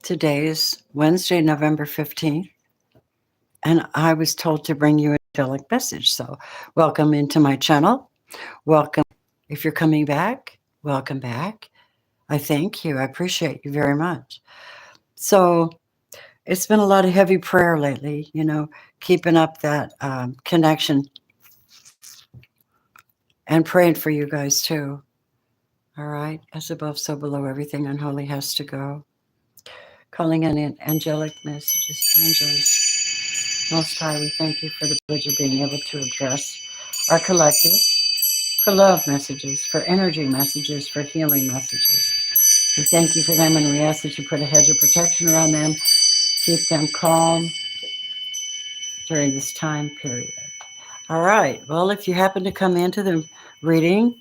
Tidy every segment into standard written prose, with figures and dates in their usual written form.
Today is Wednesday, November 15th, and I was told to bring you an angelic message. So, welcome into my channel. Welcome. If you're coming back, welcome back. I thank you. I appreciate you very much. So, it's been a lot of heavy prayer lately, keeping up that connection and praying for you guys too. All right. As above, so below, everything unholy has to go. Calling in angelic messages. Angels, Most High, we thank you for the privilege of being able to address our collective, for love messages, for energy messages, for healing messages. We thank you for them, and we ask that you put a hedge of protection around them, keep them calm during this time period. All right. Well, if you happen to come into the reading,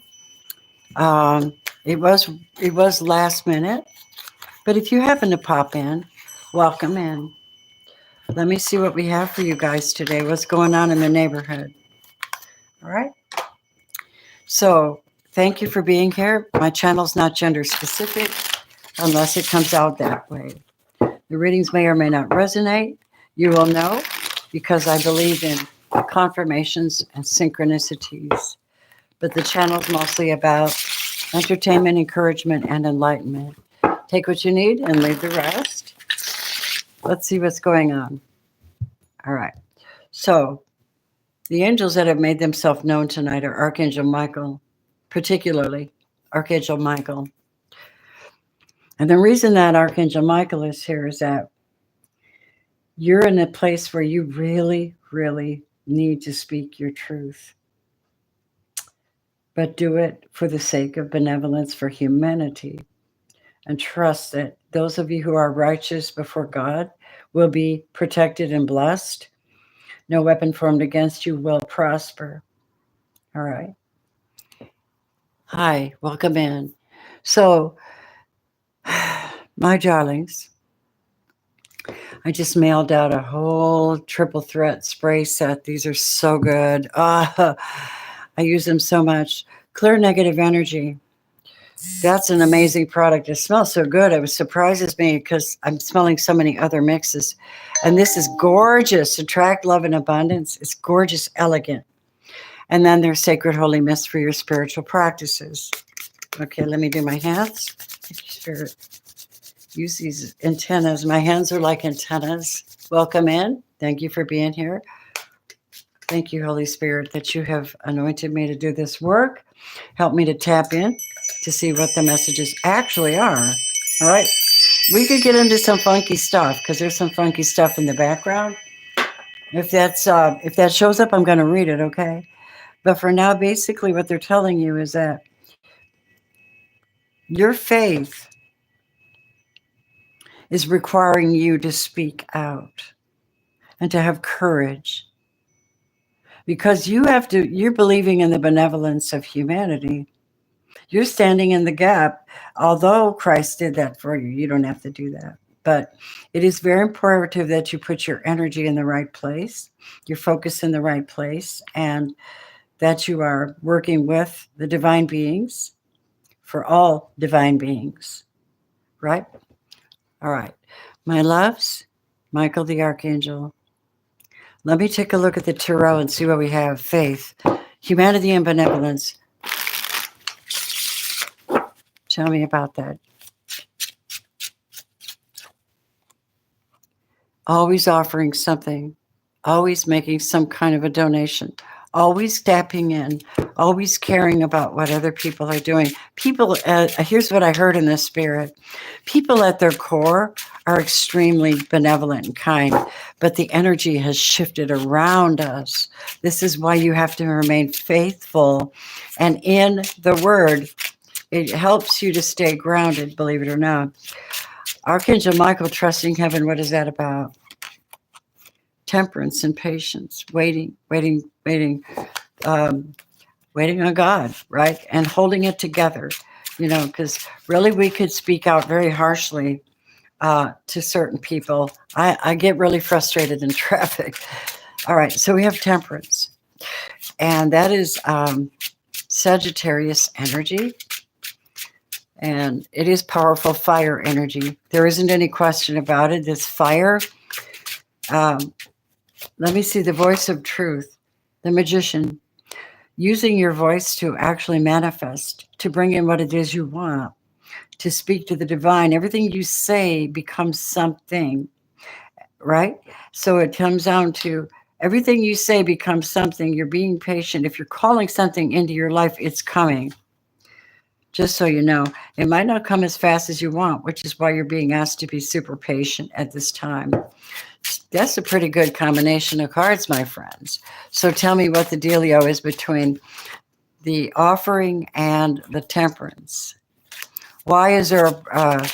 um, it was last minute, but if you happen to pop in, welcome in. Let me see what we have for you guys today. What's going on in the neighborhood? All right. So thank you for being here. My channel's not gender specific unless it comes out that way. The readings may or may not resonate. You will know because I believe in confirmations and synchronicities. But the channel's mostly about entertainment, encouragement, and enlightenment. Take what you need and leave the rest. Let's see what's going on. All right. So the angels that have made themselves known tonight are Archangel Michael, particularly Archangel Michael. And the reason that Archangel Michael is here is that you're in a place where you really, really need to speak your truth. But do it for the sake of benevolence for humanity. And trust that those of you who are righteous before God will be protected and blessed. No weapon formed against you will prosper. All right. Hi, welcome in. So, my darlings, I just mailed out a whole triple threat spray set. These are so good. I use them so much. Clear negative energy. That's an amazing product. It smells so good. It surprises me because I'm smelling so many other mixes. And this is gorgeous. Attract love and abundance. It's gorgeous, elegant. And then there's sacred holy mist for your spiritual practices. Okay, let me do my hands. Thank you, Spirit. Use these antennas. My hands are like antennas. Welcome in. Thank you for being here. Thank you, Holy Spirit, that you have anointed me to do this work. Help me to tap in to see what the messages actually are. All right. We could get into some funky stuff because there's some funky stuff in the background. If that shows up, I'm going to read it, okay? But for now, basically what they're telling you is that your faith is requiring you to speak out and to have courage because you're believing in the benevolence of humanity. You're standing in the gap. Although Christ did that for you, you don't have to do that. But it is very imperative that you put your energy in the right place, your focus in the right place, and that you are working with the divine beings for all divine beings, right? All right. My loves, Michael the Archangel. Let me take a look at the tarot and see what we have. Faith, humanity, and benevolence. Tell me about that. Always offering something, always making some kind of a donation, always tapping in, always caring about what other people are doing. People, here's what I heard in the spirit. People at their core are extremely benevolent and kind, but the energy has shifted around us. This is why you have to remain faithful. And in the word, it helps you to stay grounded, believe it or not. Archangel Michael, trusting heaven, what is that about? Temperance and patience, waiting on God, right? And holding it together, because really we could speak out very harshly to certain people. I get really frustrated in traffic. All right, so we have temperance, and that is Sagittarius energy. And it is powerful fire energy. There isn't any question about it. This fire, let me see, the voice of truth, the magician, using your voice to actually manifest, to bring in what it is you want, to speak to the divine. Everything you say becomes something, right? So it comes down to everything you say becomes something. You're being patient. If you're calling something into your life, it's coming. Just so you know, it might not come as fast as you want, which is why you're being asked to be super patient at this time. That's a pretty good combination of cards, my friends. So tell me what the dealio is between the offering and the temperance. Why is there a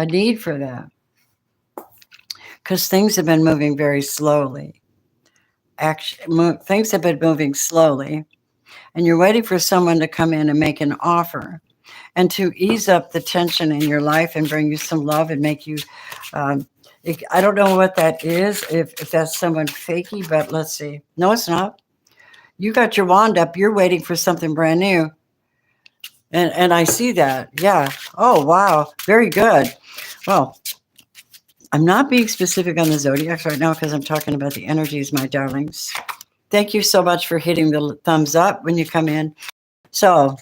need for that? Because things have been moving very slowly. Actually, things have been moving slowly, and you're waiting for someone to come in and make an offer and to ease up the tension in your life and bring you some love and make you, I don't know what that is, if that's someone fakey, but let's see. No, it's not. You got your wand up. You're waiting for something brand new. And I see that. Yeah. Oh, wow. Very good. Well, I'm not being specific on the zodiacs right now because I'm talking about the energies, my darlings. Thank you so much for hitting the thumbs up when you come in. So,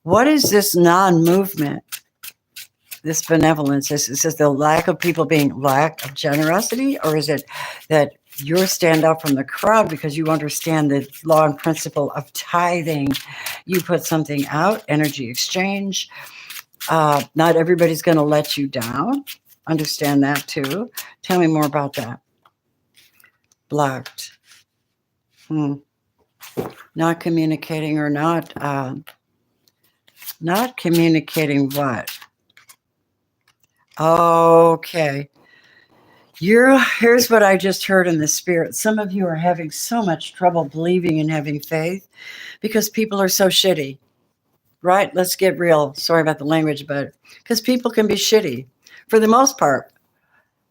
what is this non-movement, this benevolence? Is it the lack of people being lack of generosity, or is it that you stand out from the crowd because you understand the law and principle of tithing? You put something out, energy exchange. Not everybody's going to let you down. Understand that too. Tell me more about that. Blocked. Not communicating or not communicating what? Okay. Here's what I just heard in the spirit. Some of you are having so much trouble believing and having faith because people are so shitty, right? Let's get real. Sorry about the language, but because people can be shitty. For the most part,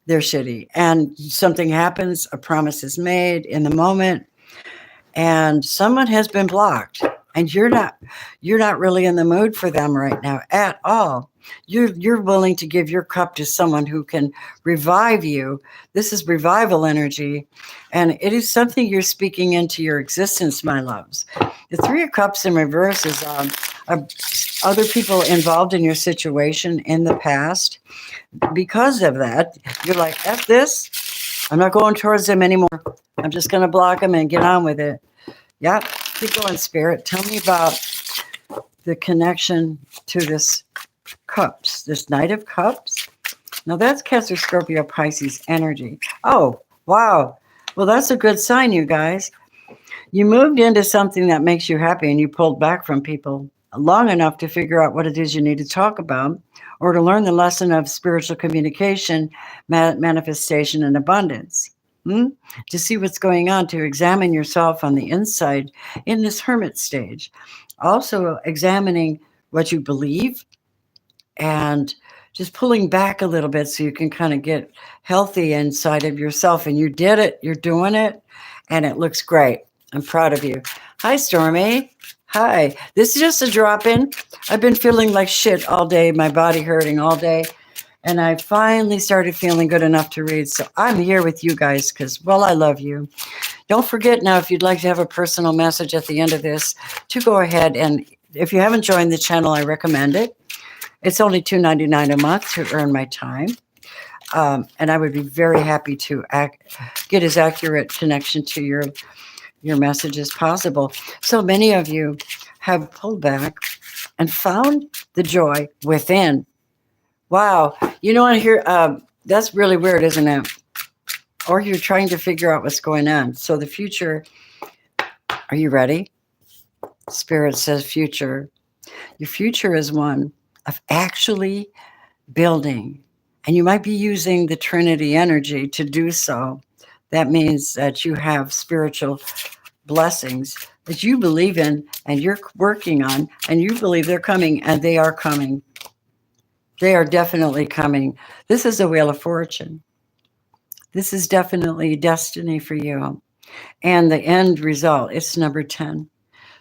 they're shitty. And something happens, a promise is made in the moment, and someone has been blocked. And you're not really in the mood for them right now at all. You're willing to give your cup to someone who can revive you. This is revival energy, and it is something you're speaking into your existence, my loves. The Three of Cups in reverse is other people involved in your situation in the past. Because of that, you're like, F this. I'm not going towards them anymore. I'm just going to block them and get on with it. Yeah, keep going, Spirit. Tell me about the connection to this cups, this Knight of Cups. Now that's Cancer, Scorpio, Pisces energy. Oh, wow. Well, that's a good sign, you guys. You moved into something that makes you happy and you pulled back from people long enough to figure out what it is you need to talk about or to learn the lesson of spiritual communication, manifestation, and abundance. To see what's going on, to examine yourself on the inside in this hermit stage. Also examining what you believe and just pulling back a little bit so you can kind of get healthy inside of yourself. And you did it. You're doing it. And it looks great. I'm proud of you. Hi, Stormy. Hi. This is just a drop-in. I've been feeling like shit all day, my body hurting all day. And I finally started feeling good enough to read. So I'm here with you guys because, well, I love you. Don't forget now, if you'd like to have a personal message at the end of this, to go ahead. And if you haven't joined the channel, I recommend it. It's only $2.99 a month to earn my time. And I would be very happy to get as accurate connection to your message as possible. So many of you have pulled back and found the joy within. Wow. You know what? Here, that's really weird, isn't it? Or you're trying to figure out what's going on. So the future, are you ready? Spirit says future. Your future is one of actually building. And you might be using the Trinity energy to do so. That means that you have spiritual blessings that you believe in and you're working on, and you believe they're coming, and they are coming. They are definitely coming. This is a Wheel of Fortune. This is definitely destiny for you. And the end result, it's number 10.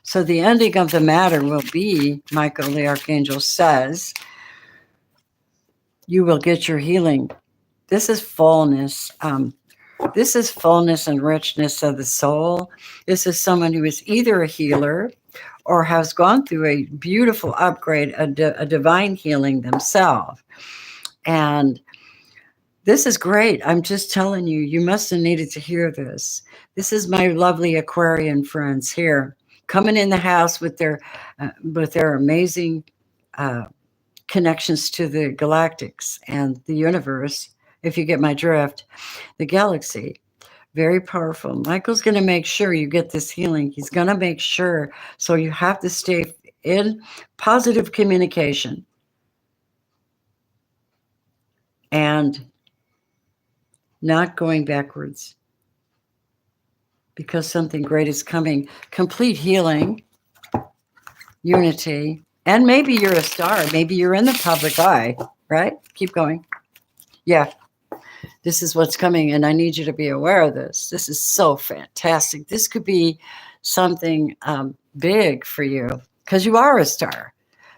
So the ending of the matter will be, Michael the Archangel says, you will get your healing. This is fullness. This is fullness and richness of the soul. This is someone who is either a healer or has gone through a beautiful upgrade, a divine healing themselves. And this is great. I'm just telling you, you must have needed to hear this. This is my lovely Aquarian friends here coming in the house with their amazing connections to the galactics and the universe. If you get my drift, the galaxy, very powerful. Michael's going to make sure you get this healing. He's going to make sure. So you have to stay in positive communication and not going backwards, because something great is coming. Complete healing, unity, and maybe you're a star. Maybe you're in the public eye, right? Keep going. Yeah, this is what's coming, and I need you to be aware of this. This is so fantastic. This could be something big for you because you are a star.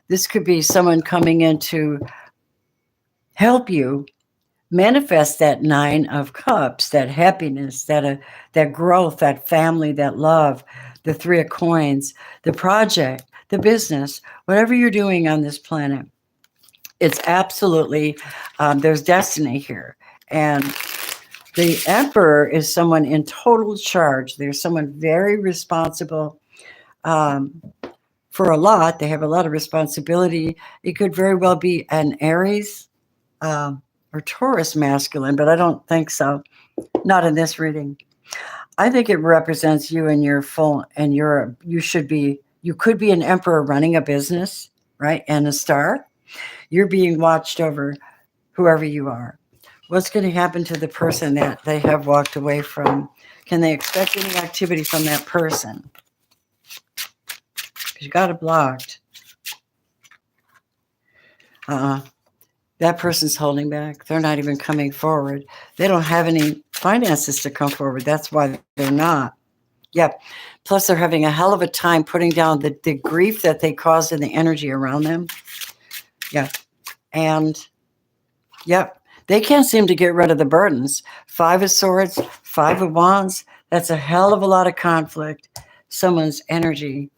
This could be someone coming in to help you manifest that 9 of Cups, that happiness, that growth, that family, that love, the 3 of Coins, the project, the business, whatever you're doing on this planet. It's absolutely, there's destiny here. And the Emperor is someone in total charge. There's someone very responsible for a lot. They have a lot of responsibility. It could very well be an Aries or Taurus masculine, but I don't think so. Not in this reading. I think it represents you and your full, and you could be an emperor running a business, right? And a star. You're being watched over, whoever you are. What's going to happen to the person that they have walked away from? Can they expect any activity from that person? Because you got it blocked. That person's holding back. They're not even coming forward. They don't have any finances to come forward. That's why they're not. Yep. Plus, they're having a hell of a time putting down the grief that they caused in the energy around them. Yeah. And, yep, they can't seem to get rid of the burdens. 5 of Swords, 5 of Wands. That's a hell of a lot of conflict. Someone's energy.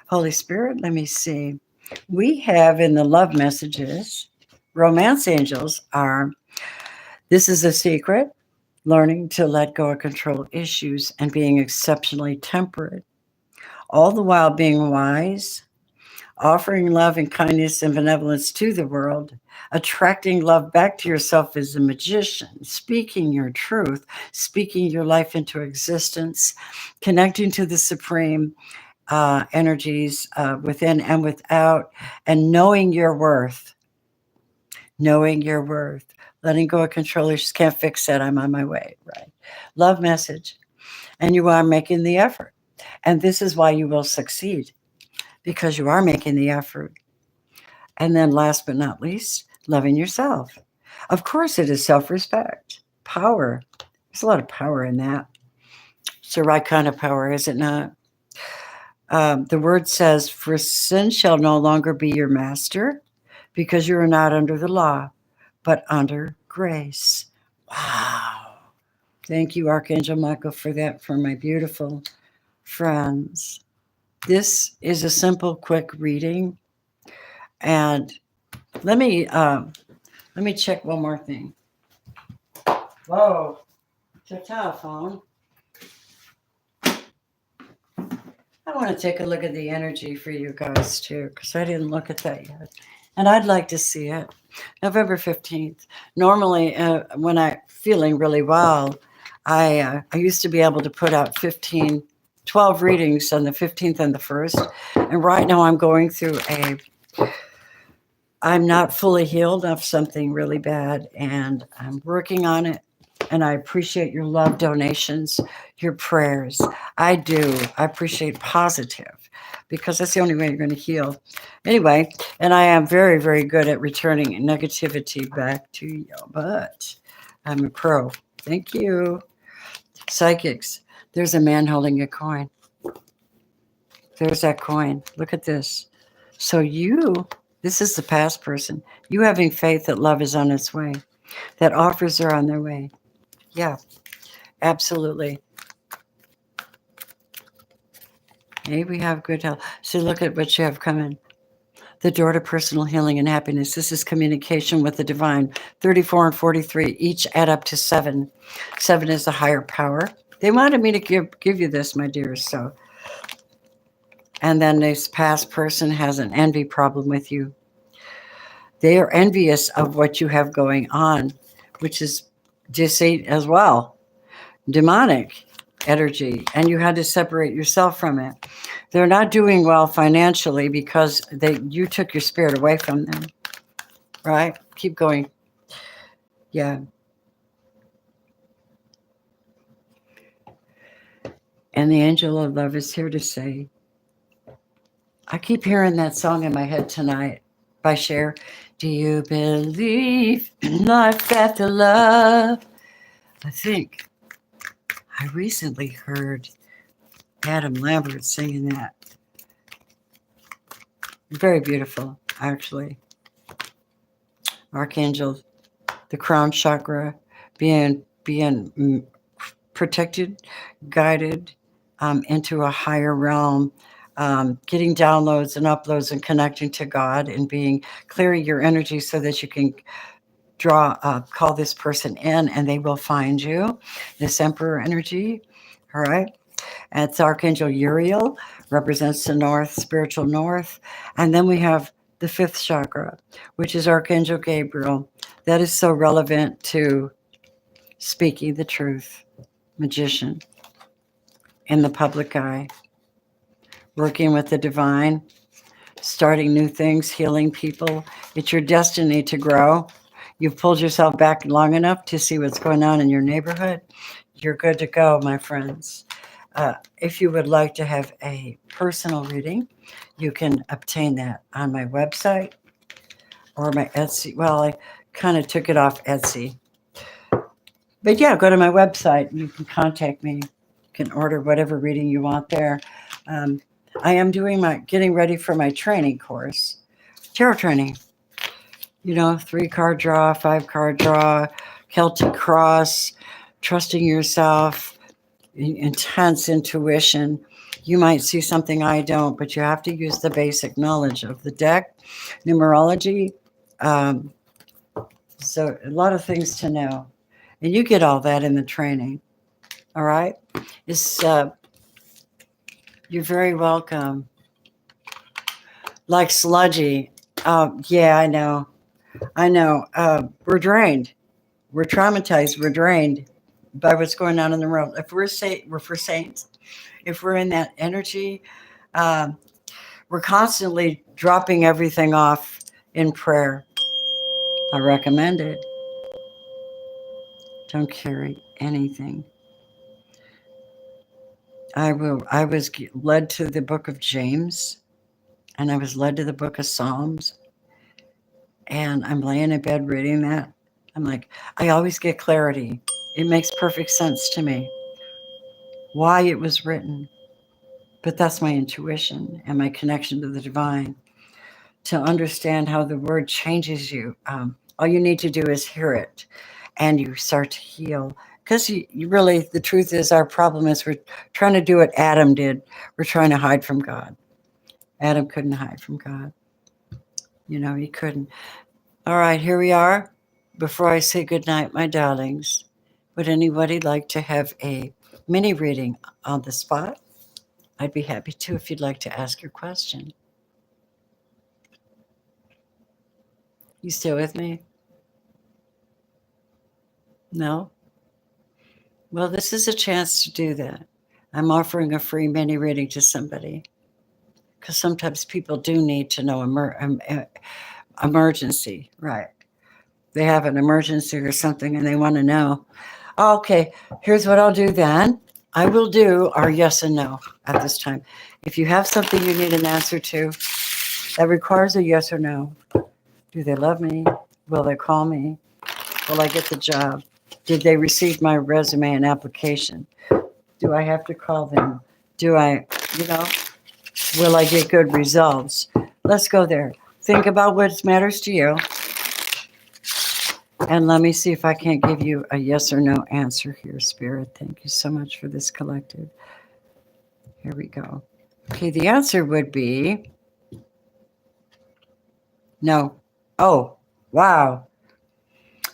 Holy Spirit, let me see. We have in the love messages, romance angels are, this is a secret, learning to let go of control issues and being exceptionally temperate, all the while being wise, offering love and kindness and benevolence to the world, attracting love back to yourself as a magician, speaking your truth, speaking your life into existence, connecting to the supreme energies within and without, and knowing your worth. Knowing your worth, letting go of control issues. Can't fix that. I'm on my way, right? Love message. And you are making the effort. And this is why you will succeed, because you are making the effort. And then last but not least, loving yourself. Of course, it is self-respect, power. There's a lot of power in that. It's the right kind of power, is it not? The word says, for sin shall no longer be your master, because you are not under the law, but under grace. Wow. Thank you, Archangel Michael, for that, for my beautiful friends. This is a simple, quick reading. And let me check one more thing. Whoa, it's a telephone. I want to take a look at the energy for you guys too, because I didn't look at that yet. And I'd like to see it. November 15th. Normally, when I'm feeling really well, I used to be able to put out 12 readings on the 15th and the 1st. And right now I'm going through I'm not fully healed of something really bad, and I'm working on it. And I appreciate your love donations, your prayers. I do. I appreciate positive, because that's the only way you're going to heal. Anyway, and I am very, very good at returning negativity back to you, but I'm a pro. Thank you. Psychics. There's a man holding a coin. There's that coin. Look at this. So this is the past person. You having faith that love is on its way, that offers are on their way. Yeah, absolutely. Hey, we have good health. See, look at what you have coming. The door to personal healing and happiness. This is communication with the divine. 34 and 43 each add up to 7. 7 is the higher power. They wanted me to give you this, my dears. So, and then this past person has an envy problem with you. They are envious of what you have going on, which is deceit as well, demonic energy, and you had to separate yourself from it. They're not doing well financially because you took your spirit away from them. Right? Keep going. Yeah. And the angel of love is here to say, I keep hearing that song in my head tonight by Cher. Do you believe in life after love? I think I recently heard Adam Lambert singing that. Very beautiful, actually. Archangel, the crown chakra, being protected, guided into a higher realm, getting downloads and uploads and connecting to God and clearing your energy so that you can call this person in and they will find you. This Emperor energy, all right? And it's Archangel Uriel, represents the north, spiritual north. And then we have the 5th chakra, which is Archangel Gabriel. That is so relevant to speaking the truth, magician, in the public eye, working with the divine, starting new things, healing people. It's your destiny to grow. You've pulled yourself back long enough to see what's going on in your neighborhood. You're good to go, my friends. If you would like to have a personal reading, you can obtain that on my website or my Etsy. Well, I kind of took it off Etsy. But yeah, go to my website. You can contact me. You can order whatever reading you want there. I am getting ready for my training course, tarot training. 3-card draw, 5-card draw, Celtic cross, trusting yourself, intense intuition. You might see something I don't, but you have to use the basic knowledge of the deck, numerology. So a lot of things to know. And you get all that in the training. All right? You're very welcome. Like sludgy. Yeah, I know. We're drained. We're traumatized. We're drained by what's going on in the world. If we're for saints. If we're in that energy, we're constantly dropping everything off in prayer. I recommend it. Don't carry anything. I was led to the book of James, and I was led to the book of Psalms, and I'm laying in bed reading that. I'm like, I always get clarity. It makes perfect sense to me why it was written. But that's my intuition and my connection to the divine. To understand how the word changes you, all you need to do is hear it, and you start to heal. Because you really, the truth is, our problem is we're trying to do what Adam did. We're trying to hide from God. Adam couldn't hide from God. He couldn't. All right, here we are. Before I say goodnight, my darlings, would anybody like to have a mini reading on the spot? I'd be happy to if you'd like to ask your question. You still with me? No? Well, this is a chance to do that. I'm offering a free mini reading to somebody because sometimes people do need to know emergency, right? They have an emergency or something and they want to know. Okay, here's what I'll do then. I will do our yes and no at this time. If you have something you need an answer to that requires a yes or no, do they love me? Will they call me? Will I get the job? Did they receive my resume and application? Do I have to call them? Do I, Will I get good results? Let's go there. Think about what matters to you. And let me see if I can't give you a yes or no answer here, Spirit. Thank you so much for this collective. Here we go. Okay, the answer would be no. Oh, wow.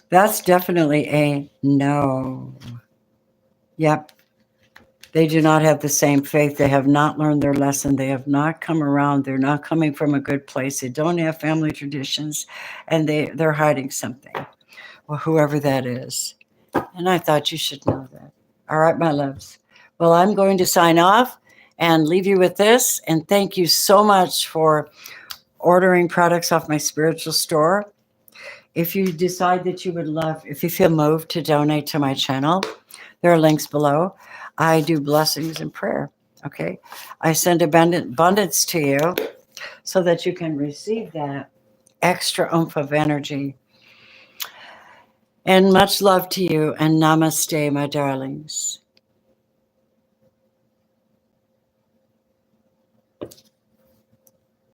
That's definitely a no. Yep. They do not have the same faith. They have not learned their lesson. They have not come around. They're not coming from a good place. They don't have family traditions, and they're hiding something. Well, whoever that is. And I thought you should know that. All right, my loves. Well, I'm going to sign off and leave you with this. And thank you so much for ordering products off my spiritual store. If you decide that you would love, if you feel moved to donate to my channel, there are links below. I do blessings and prayer. Okay. I send abundance to you so that you can receive that extra oomph of energy. And much love to you, and namaste, my darlings.